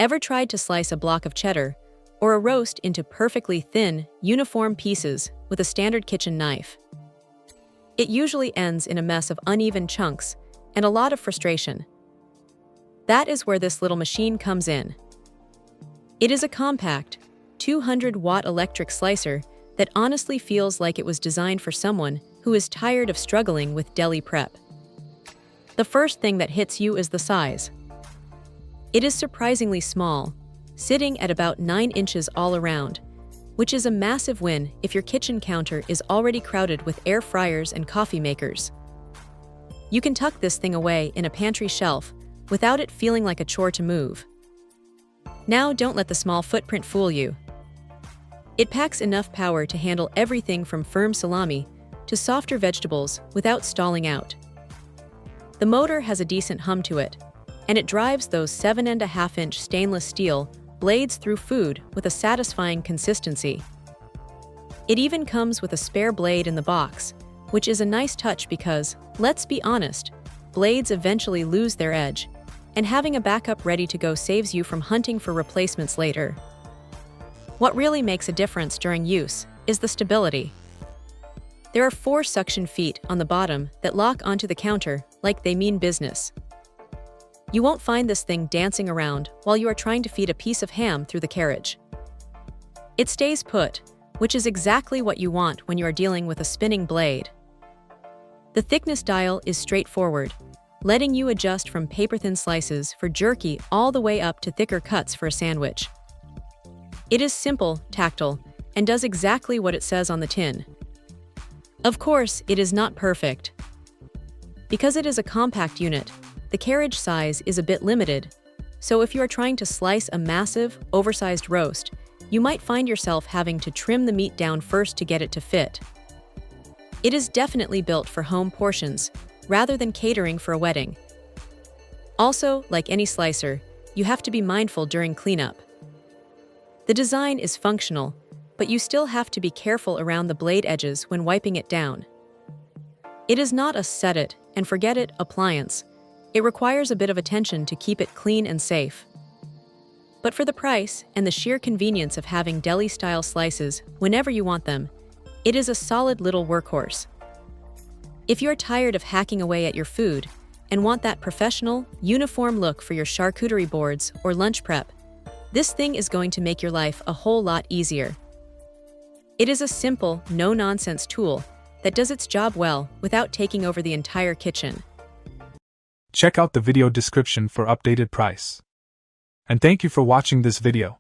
Ever tried to slice a block of cheddar or a roast into perfectly thin, uniform pieces with a standard kitchen knife? It usually ends in a mess of uneven chunks and a lot of frustration. That is where this little machine comes in. It is a compact, 200-watt electric slicer that honestly feels like it was designed for someone who is tired of struggling with deli prep. The first thing that hits you is the size. It is surprisingly small, sitting at about 9 inches all around, which is a massive win if your kitchen counter is already crowded with air fryers and coffee makers. You can tuck this thing away in a pantry shelf without it feeling like a chore to move. Now, don't let the small footprint fool you. It packs enough power to handle everything from firm salami to softer vegetables without stalling out. The motor has a decent hum to it, and it drives those 7.5-inch stainless steel blades through food with a satisfying consistency. It even comes with a spare blade in the box, which is a nice touch because, let's be honest, blades eventually lose their edge, and having a backup ready to go saves you from hunting for replacements later. What really makes a difference during use is the stability. There are 4 suction feet on the bottom that lock onto the counter like they mean business. You won't find this thing dancing around while you are trying to feed a piece of ham through the carriage. It stays put, which is exactly what you want when you are dealing with a spinning blade. The thickness dial is straightforward, letting you adjust from paper-thin slices for jerky all the way up to thicker cuts for a sandwich. It is simple, tactile, and does exactly what it says on the tin. Of course, it is not perfect. Because it is a compact unit, the carriage size is a bit limited, so if you are trying to slice a massive, oversized roast, you might find yourself having to trim the meat down first to get it to fit. It is definitely built for home portions, rather than catering for a wedding. Also, like any slicer, you have to be mindful during cleanup. The design is functional, but you still have to be careful around the blade edges when wiping it down. It is not a set-it-and-forget-it appliance. It requires a bit of attention to keep it clean and safe. But for the price and the sheer convenience of having deli-style slices whenever you want them, it is a solid little workhorse. If you're tired of hacking away at your food and want that professional, uniform look for your charcuterie boards or lunch prep, this thing is going to make your life a whole lot easier. It is a simple, no-nonsense tool that does its job well without taking over the entire kitchen. Check out the video description for updated price. And thank you for watching this video.